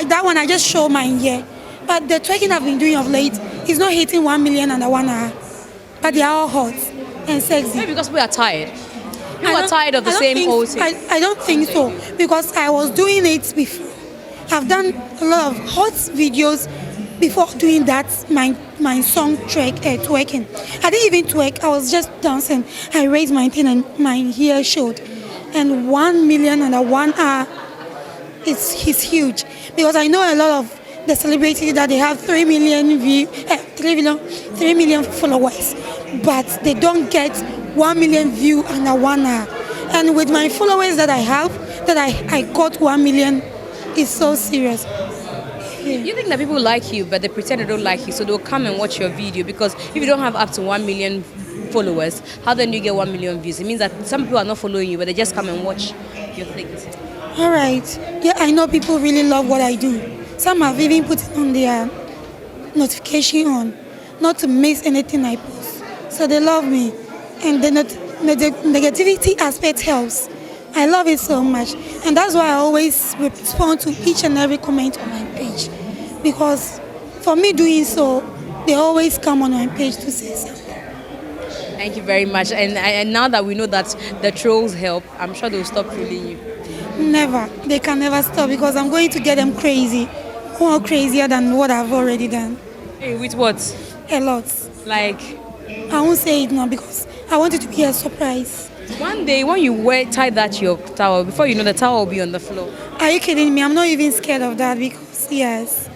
That one I just show mine here. But the twerking I've been doing of late is not hitting 1 million under 1 hour. But they are all hot and sexy. Maybe because we are tired. We are tired of the same old thing. I don't think so because I was doing it before. I've done a lot of hot videos before doing that, my song twerking. I didn't even twerk, I was just dancing. I raised my thing and my hair showed. And 1 million under 1 hour is huge. Because I know a lot of the celebrities that they have 3 million followers, but they don't get 1 million views under 1 hour. And with my followers that I have, that I got 1 million, is so serious. You think that people like you, but they pretend they don't like you, so they'll come and watch your video because if you don't have up to 1 million followers, how then do you get 1 million views? It means that some people are not following you, but they just come and watch your things. All right. Yeah, I know people really love what I do. Some have even put it on their notification on, not to miss anything I post. So they love me, and the negativity aspect helps. I love it so much, and that's why I always respond to each and every comment on my page, because for me doing so, they always come on my page to say something. Thank you very much, and now that we know that the trolls help, I'm sure they'll stop trolling you. Never, they can never stop because I'm going to get them crazy, more crazier than what I've already done. Hey, with what? A lot. Like? I won't say it now because I want it to be a surprise. One day when you tie that to your towel, before you know the towel will be on the floor. Are you kidding me? I'm not even scared of that because, yes,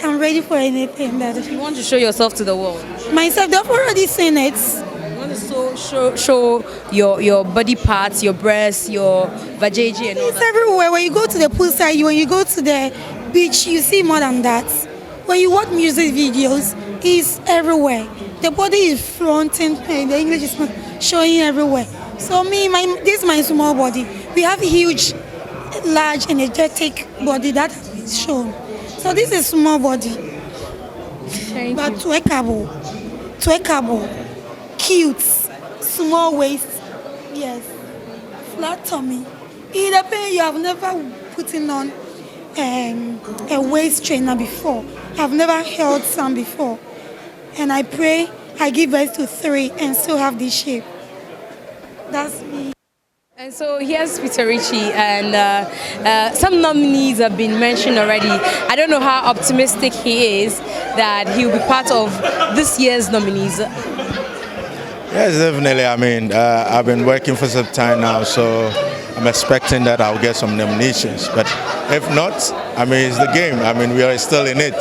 I'm ready for anything that You want to show yourself to the world. myself. They've already seen it. You want to show your body parts, your breasts, your vajayjay and all It's that. everywhere. When you go to the poolside, when you go to the beach, you see more than that. When you watch music videos, it's everywhere. The body is flaunting, and the English is showing everywhere. So this is my small body. We have huge, large, energetic body that is shown. So this is small body. But twerkable, cute, small waist, yes, flat tummy. In the pain you have never put on a waist trainer before. I've never held some before. And I pray I give birth to 3 and still have this shape. That's me. And so here's Peter Ritchie, and some nominees have been mentioned already. I don't know how optimistic he is that he will be part of this year's nominees. Yes, definitely. I mean, I've been working for some time now, so I'm expecting that I'll get some nominations. But if not, I mean, it's the game. I mean, we are still in it.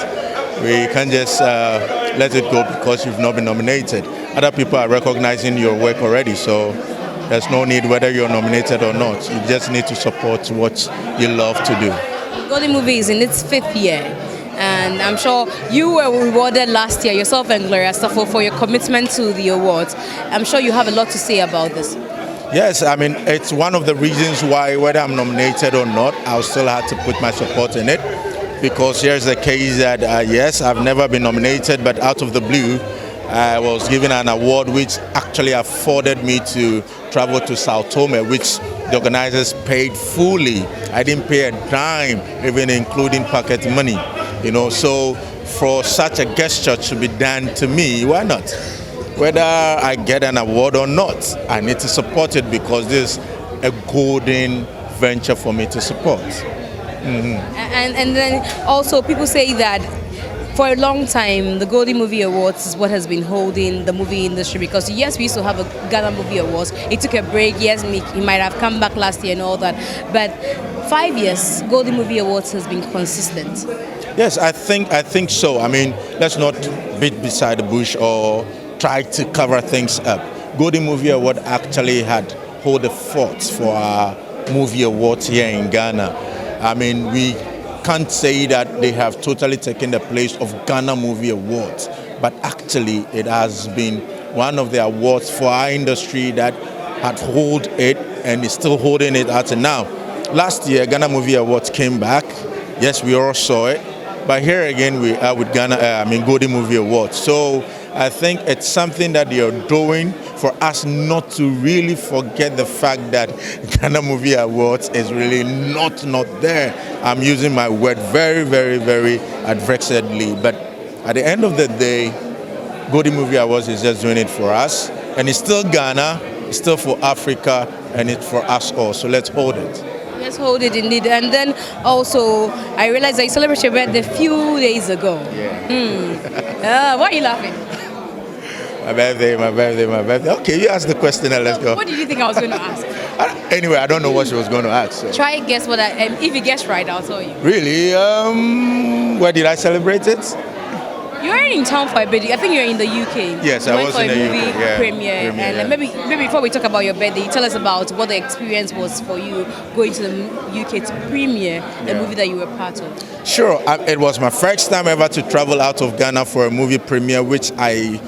We can't just let it go because you've not been nominated. Other people are recognizing your work already, so there's no need whether you're nominated or not. You just need to support what you love to do. Golden Movie is in its 5th year, and I'm sure you were rewarded last year, yourself and Gloria Staffo, for your commitment to the awards. I'm sure you have a lot to say about this. Yes, I mean, it's one of the reasons why, whether I'm nominated or not, I'll still have to put my support in it. Because here's the case that, yes, I've never been nominated, but out of the blue, I was given an award which actually afforded me to travel to Sao Tome, which the organizers paid fully. I didn't pay a dime, even including pocket money. You know, so for such a gesture to be done to me, why not? Whether I get an award or not, I need to support it because this is a golden venture for me to support. And then also people say that for a long time the Golden Movie Awards is what has been holding the movie industry, because yes, we used to have a Ghana Movie Awards. It took a break. Yes, he might have come back last year and all that, but 5 years Golden Movie Awards has been consistent. Yes, I think so. I mean, let's not beat beside the bush or try to cover things up. Golden Movie Award actually had hold the fort for our movie awards here in Ghana. I mean, we can't say that they have totally taken the place of Ghana Movie Awards, but actually it has been one of the awards for our industry that had hold it and is still holding it until now. Last year, Ghana Movie Awards came back. Yes, we all saw it, but here again we are with Golden Movie Awards. So I think it's something that they are doing for us not to really forget the fact that Ghana Movie Awards is really not there. I'm using my word very, very, very adversedly. But at the end of the day, Golden Movie Awards is just doing it for us. And it's still Ghana, it's still for Africa, and it's for us all. So let's hold it. Let's hold it indeed. And then also, I realized that you celebrated your birthday a few days ago. Yeah. Why are you laughing? My birthday. Okay, you ask the question and let's go. What did you think I was going to ask? Anyway, I don't know what she was going to ask. So. Try and guess what if you guess right, I'll tell you. Really? Where did I celebrate it? You were in town for a bit. I think you were in the UK. Yes, you I went was for in a the movie UK. Yeah. Premiere. And yeah. maybe before we talk about your birthday, tell us about what the experience was for you going to the UK to premiere a movie that you were part of. Sure. It was my first time ever to travel out of Ghana for a movie premiere, which I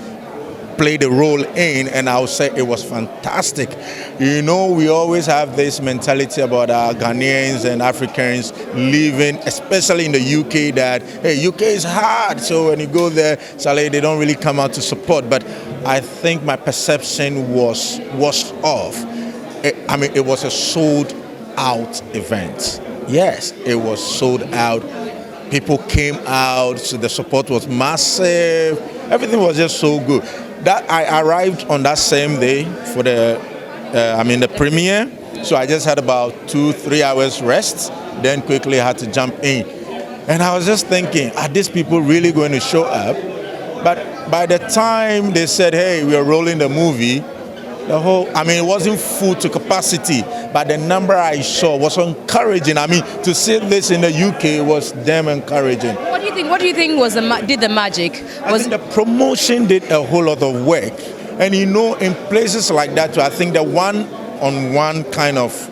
played a role in, and I would say it was fantastic. You know, we always have this mentality about our Ghanaians and Africans living, especially in the UK, that, hey, UK is hard, so when you go there, Saleh, they don't really come out to support. But I think my perception was washed off. It was a sold-out event. Yes, it was sold out. People came out, so the support was massive. Everything was just so good. That I arrived on that same day for the premiere, so I just had about 2-3 hours rest, then quickly had to jump in. And I was just thinking, are these people really going to show up? But by the time they said, hey, we are rolling the movie, I mean, it wasn't full to capacity, but the number I saw was encouraging. I mean, to see this in the UK was damn encouraging. What do you think? What do you think did the magic? I think the promotion did a whole lot of work, and you know, in places like that, I think the one-on-one kind of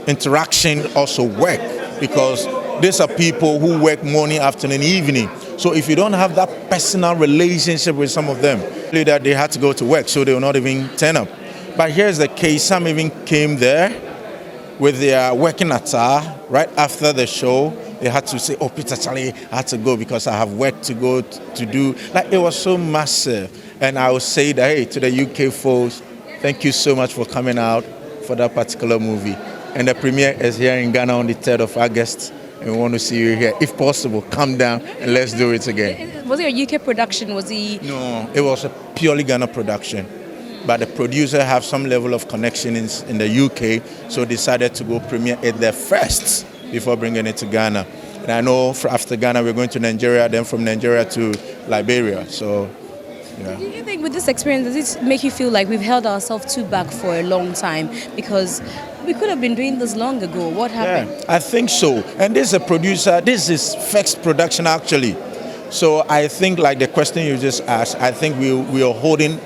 interaction also work, because these are people who work morning, afternoon, evening. So if you don't have that personal relationship with some of them, that they had to go to work, so they will not even turn up. But here's the case: some even came there with their working attire right after the show. They had to say, "Oh, Peter Charlie, I had to go because I have work to go to do." Like, it was so massive. And I would say that, hey, to the UK folks, thank you so much for coming out for that particular movie. And the premiere is here in Ghana on the 3rd of August. And we want to see you here. If possible, come down and let's do it again. Was it a UK production? No, it was a purely Ghana production. But the producer have some level of connection in the UK, so decided to go premiere it there first before bringing it to Ghana. And I know after Ghana, we're going to Nigeria, then from Nigeria to Liberia. So, yeah. Do you think with this experience, does it make you feel like we've held ourselves too back for a long time? Because we could have been doing this long ago. What happened? Yeah, I think so. And this is a producer, this is first production actually. So I think, like the question you just asked, I think we are holding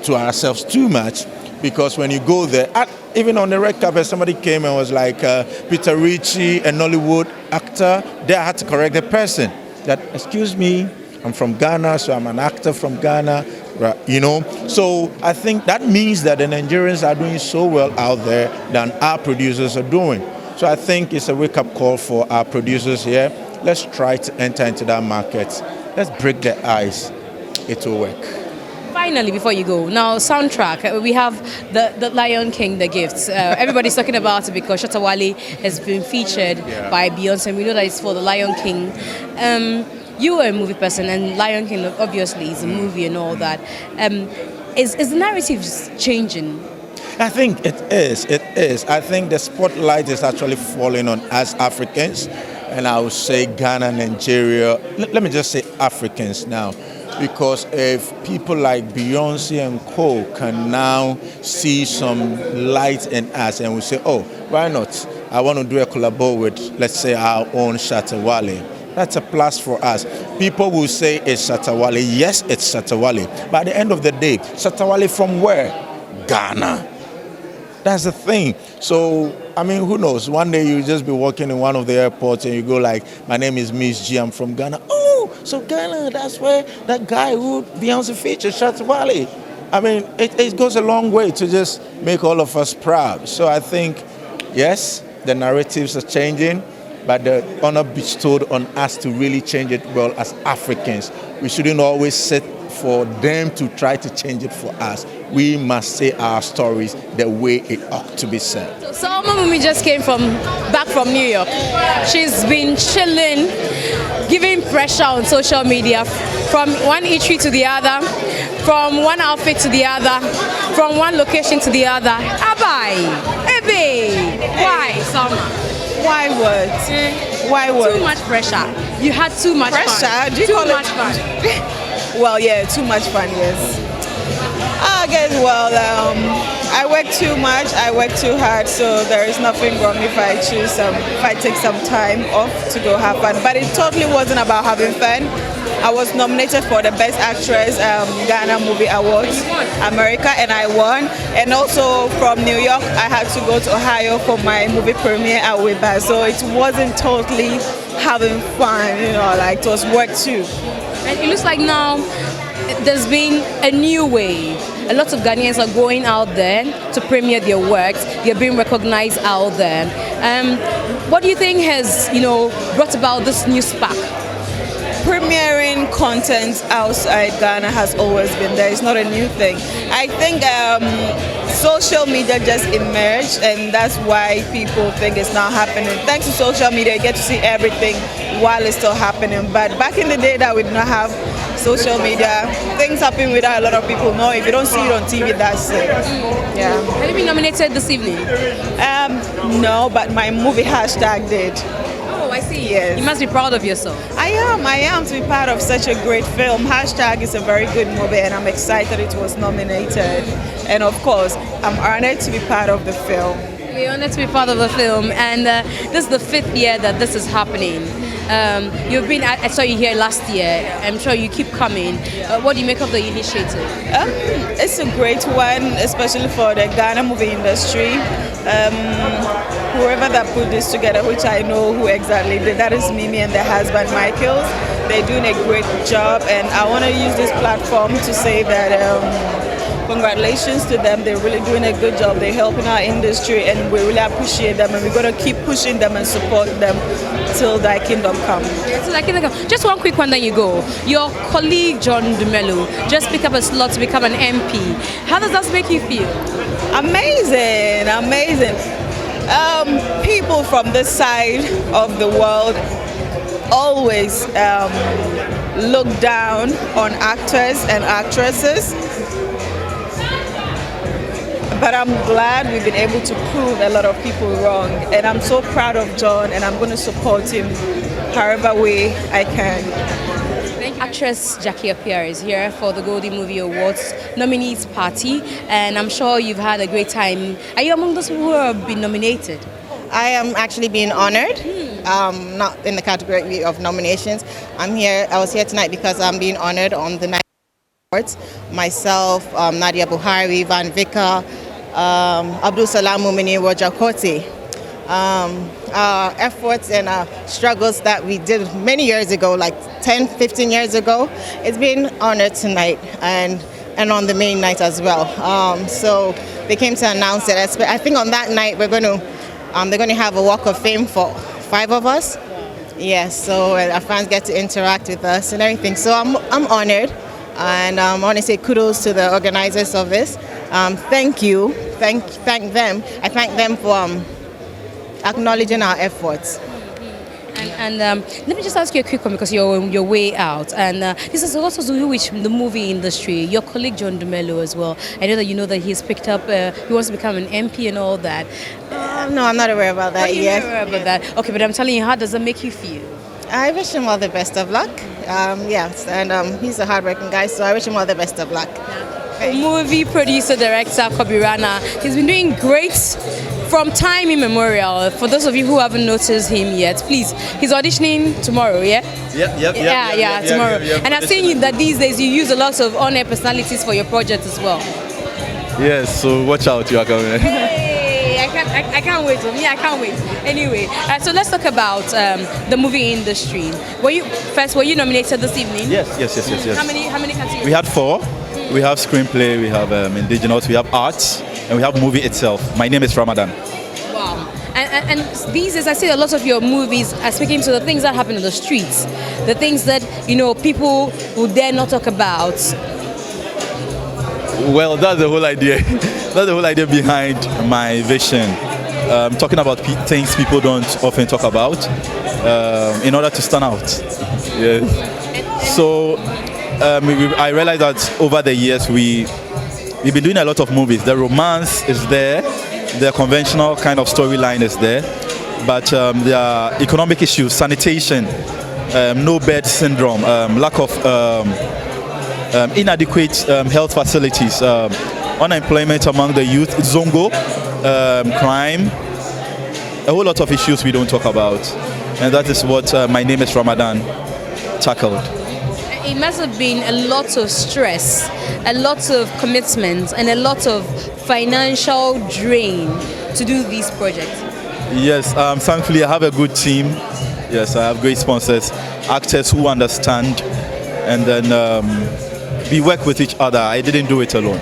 to ourselves too much, because when you go there, even on the red carpet, somebody came and was like, Peter Ritchie, a Nollywood actor. There I had to correct the person that, excuse me, I'm from Ghana, so I'm an actor from Ghana, right, you know. So I think that means that the Nigerians are doing so well out there than our producers are doing. So I think it's a wake-up call for our producers here. Let's try to enter into that market. Let's break the ice. It will work. Finally, before you go, now soundtrack, we have the Lion King, The Gifts. Everybody's talking about it because Shatta Wale has been featured by Beyonce. We know that it's for the Lion King. You are a movie person, and Lion King obviously is a movie and all that. Is the narrative changing? I think it is. It is. I think the spotlight is actually falling on us Africans, and I would say Ghana, Nigeria. Let me just say Africans now. Because if people like Beyonce and Co can now see some light in us, and we say, oh, why not? I want to do a collabo with, let's say, our own Shatta Wale. That's a plus for us. People will say it's Shatta Wale. Yes, it's Shatta Wale. But at the end of the day, Shatta Wale from where? Ghana. That's the thing. So, I mean, who knows? One day you'll just be walking in one of the airports and you go like, my name is MZGEE, I'm from Ghana. Oh, so Ghana, that's where that guy who Beyonce featured, Shatta Wale. I mean, it goes a long way to just make all of us proud. So I think, yes, the narratives are changing, but the honor bestowed on us to really change it well as Africans. We shouldn't always sit for them to try to change it for us. We must say our stories the way it ought to be said. So Mumi just came back from New York. She's been chilling, giving pressure on social media, from one eatery to the other, from one outfit to the other, from one location to the other. Abai, Ebe, why, Summer? Why what? Why what? Too much pressure. You had too much pressure? fun. Do you too call much it fun. Well, yeah, too much fun, yes. I guess, well, I work too much, I work too hard, so there is nothing wrong if I take some time off to go have fun. But it totally wasn't about having fun. I was nominated for the Best Actress Ghana Movie Awards, America, and I won. And also from New York, I had to go to Ohio for my movie premiere at Weba. So it wasn't totally having fun, you know, like it was work too. And it looks like now there's been a new wave. A lot of Ghanaians are going out there to premiere their works. They're being recognized out there. What do you think has, brought about this new spark? Premiering content outside Ghana has always been there. It's not a new thing. I think social media just emerged, and that's why people think it's not happening. Thanks to social media, you get to see everything while it's still happening. But back in the day that we did not have social media, things happen without a lot of people know. If you don't see it on TV, that's it. Yeah. Have you been nominated this evening? No, but my movie hashtag did. Oh, I see. Yes. You must be proud of yourself. I am to be part of such a great film. Hashtag is a very good movie, and I'm excited it was nominated. And of course, I'm honored to be part of the film. We're honored to be part of the film, and this is the 5th year that this is happening. You've been, I saw you here last year. I'm sure you keep coming. What do you make of the initiative? It's a great one, especially for the Ghana movie industry. Whoever that put this together, which I know who exactly did, that is Mimi and their husband Michael. They're doing a great job, and I want to use this platform to say that congratulations to them. They're really doing a good job. They're helping our industry, and we really appreciate them, and we're going to keep pushing them and support them till thy kingdom come. Just one quick one, then you go. Your colleague John Dumelo just picked up a slot to become an MP. How does that make you feel? Amazing. People from this side of the world always look down on actors and actresses. But I'm glad we've been able to prove a lot of people wrong. And I'm so proud of John, and I'm going to support him however way I can. Actress Jackie Appiah is here for the Goldie Movie Awards nominees party, and I'm sure you've had a great time. Are you among those who have been nominated? I am actually being honored, not in the category of nominations. I was here tonight because I'm being honored on the night awards. Myself, Nadia Buhari, Van Vika, Abdul Salam Mumini, Roger Kote. Our efforts and our struggles that we did many years ago, like 10, 15 years ago, it's been honored tonight and on the main night as well. So they came to announce it. I think on that night they're going to have a walk of fame for 5 of us. Yes, so our fans get to interact with us and everything. So I'm honored, and I want to say kudos to the organizers of this. Thank you, thank them. I thank them for acknowledging our efforts. And let me just ask you a quick one, because you're on your way out, and this is also to do with the movie industry. Your colleague John Dumelo as well. I know that he's picked up, he wants to become an MP and all that. No, I'm not aware about that yet. Not aware about that. Okay, but I'm telling you, how does that make you feel? I wish him all the best of luck. Yes, and he's a hardworking guy, so I wish him all the best of luck. Movie producer, director Kobe Rana. He's been doing great from time immemorial. For those of you who haven't noticed him yet, please, he's auditioning tomorrow, yeah? Yeah, tomorrow. And I've seen that these days you use a lot of on-air personalities for your project as well. Yes, so watch out, you are coming. Hey, I can't wait. For me, I can't wait. Anyway, so let's talk about the movie industry. Were you nominated this evening? Yes. How many categories? We had 4. We have screenplay, we have indigenous, we have arts, and we have movie itself. My name is Ramadan. Wow. And these days, I see a lot of your movies are speaking to the things that happen in the streets, the things that, people would dare not talk about. Well, that's the whole idea. That's the whole idea behind my vision. Talking about things people don't often talk about in order to stand out. Yes. So I realized that over the years we've been doing a lot of movies. The romance is there, the conventional kind of storyline is there, but there are economic issues, sanitation, no bed syndrome, lack of inadequate health facilities, unemployment among the youth, zongo, crime, a whole lot of issues we don't talk about, and that is what My Name is Ramadan tackled. It must have been a lot of stress, a lot of commitment, and a lot of financial drain to do these projects. Yes, thankfully I have a good team. Yes, I have great sponsors, actors who understand, and then we work with each other. I didn't do it alone.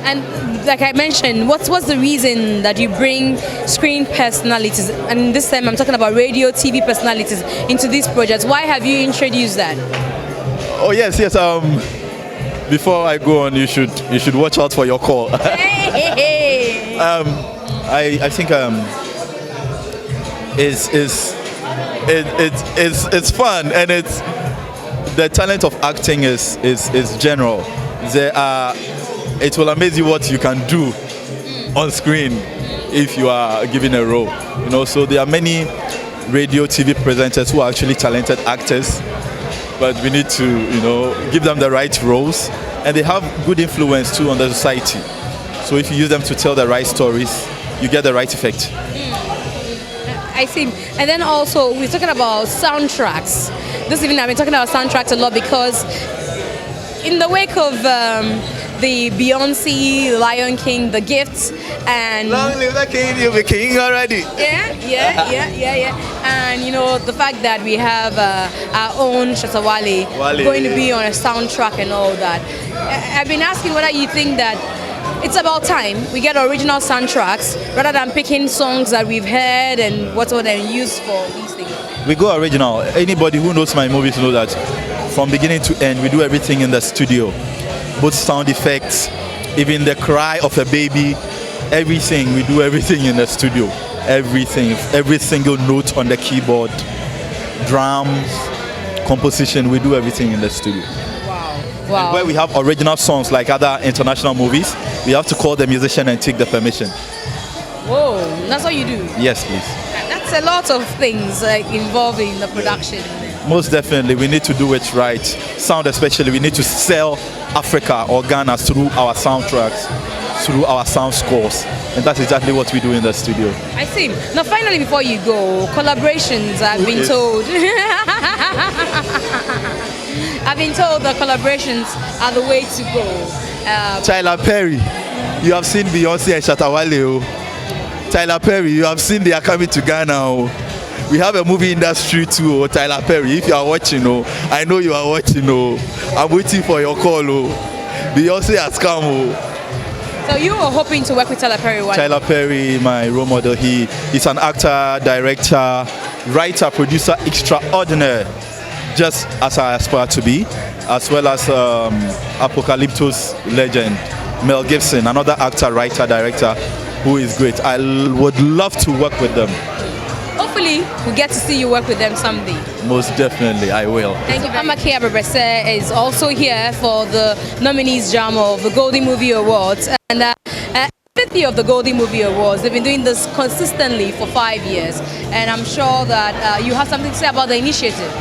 And like I mentioned, what's the reason that you bring screen personalities, and this time I'm talking about radio, TV personalities, into these projects? Why have you introduced that? Oh yes. Before I go on, you should watch out for your call. Hey. I think it's fun, and it's the talent of acting is general. It will amaze you what you can do on screen. if you are given a role. You know, so there are many radio, TV presenters who are actually talented actors, but we need to, you know, give them the right roles, and they have good influence too on the society. So if you use them to tell the right stories, you get the right effect. I see. And then also, we're talking about soundtracks. This evening I've been talking about soundtracks a lot because in the wake of the Beyonce, Lion King, The Gift, and Long live the king, you'll be king already. Yeah. And you know, the fact that we have our own Shatawale Wale. going to be on a soundtrack and all that. I've been asking whether you think that it's about time we get original soundtracks rather than picking songs that we've heard and whatever and used for these things. We go original. Anybody who knows my movies know that from beginning to end, we do everything in the studio. Both sound effects, even the cry of a baby, everything. We do everything in the studio. Everything, every single note on the keyboard, drums, composition, we do everything in the studio. Wow. And where we have original songs like other international movies, we have to call the musician and take the permission. Whoa, that's what you do? Yes, please. That's a lot of things involved in the production. Most definitely, we need to do it right. Sound especially, we need to sell Africa or Ghana through our soundtracks, through our sound scores. And that's exactly what we do in the studio. I see. Now finally, before you go, collaborations, I've been told. I've been told that collaborations are the way to go. Tyler Perry, you have seen Beyonce and Shatawale. Oh. Tyler Perry, you have seen they are coming to Ghana. Oh. We have a movie industry too, oh, Tyler Perry. If you are watching, oh, I know you are watching. Oh. I'm waiting for your call. Oh. Beyonce has come. Oh. So you were hoping to work with Tyler Perry one day? Tyler Perry, my role model. He's an actor, director, writer, producer extraordinaire, just as I aspire to be, as well as Apocalyptus legend Mel Gibson, another actor, writer, director who is great. I would love to work with them. Hopefully, we'll get to see you work with them someday. Most definitely, I will. Thank you. Amake Abrebese is also here for the nominees jam of the Golden Movie Awards. And 5th year of the Golden Movie Awards. They've been doing this consistently for 5 years. And I'm sure that you have something to say about the initiative.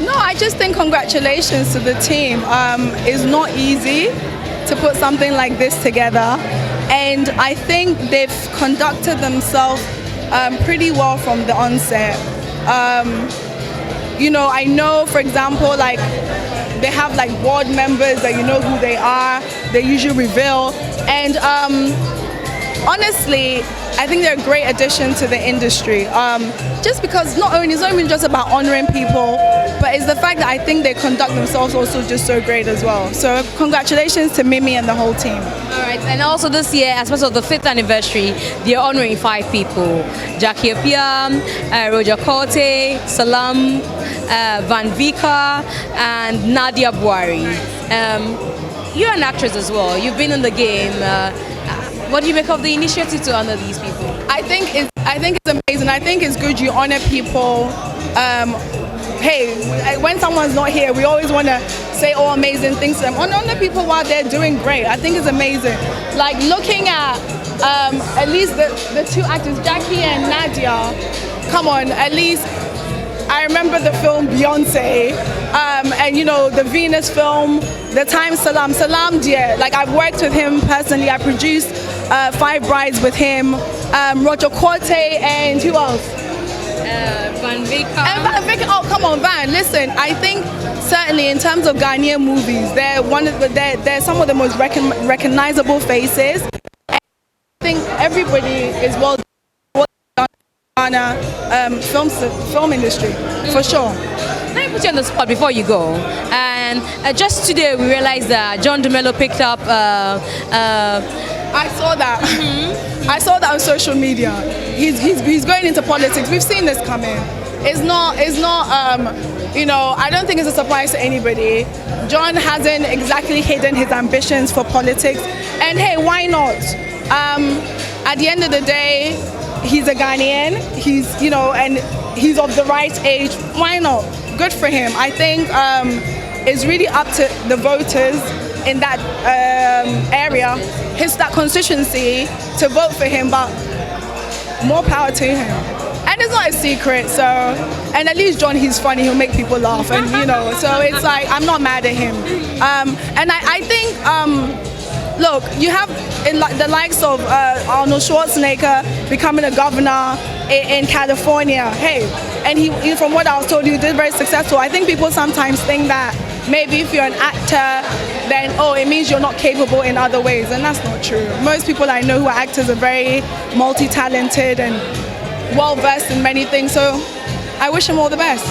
No, I just think congratulations to the team. It's not easy to put something like this together. And I think they've conducted themselves pretty well from the onset. You know, I know, for example, like they have like board members that you know who they are. They usually reveal. And honestly, I think they're a great addition to the industry. Just because it's not only just about honoring people, but it's the fact that I think they conduct themselves also just so great as well. So congratulations to Mimi and the whole team. All right, and also this year, as part of the 5th anniversary, they're honoring 5 people: Jackie Appiah, Roger Corte, Salam, Van Vika, and Nadia Buhari. You're an actress as well. You've been in the game. What do you make of the initiative to honor these people? I think it's amazing. I think it's good you honor people. Hey, when someone's not here, we always want to say all amazing things to them. Honor people while they're doing great. I think it's amazing. Like looking at least the 2 actors, Jackie and Nadia. Come on, at least I remember the film Beyonce, and you know the Venus film, the time Salam dear. Like I've worked with him personally. I produced 5 Brides with him, Roger Corte, and who else? Van Vika. And Van Vika. Oh, come on, Van. Listen, I think certainly in terms of Ghanaian movies, they're some of the most recognizable faces. And I think everybody is well done in Ghana film industry, for sure. Let me put you on the spot before you go. And just today we realized that John DeMello picked up. I saw that. Mm-hmm. I saw that on social media. He's going into politics. We've seen this coming. It's not. You know, I don't think it's a surprise to anybody. John hasn't exactly hidden his ambitions for politics, and hey, why not? At the end of the day, he's a Ghanaian. And he's of the right age. Why not? Good for him. I think it's really up to the voters in that area, that constituency, to vote for him. But more power to him. And it's not a secret, so, and at least John, he's funny, he'll make people laugh, and you know, so it's like, I'm not mad at him. And I think, look, you have the likes of Arnold Schwarzenegger becoming a governor in California. Hey, and he, from what I was told, he did very successful. I think people sometimes think that maybe if you're an actor, then, oh, it means you're not capable in other ways, and that's not true. Most people I know who are actors are very multi-talented and well-versed in many things, so I wish him all the best.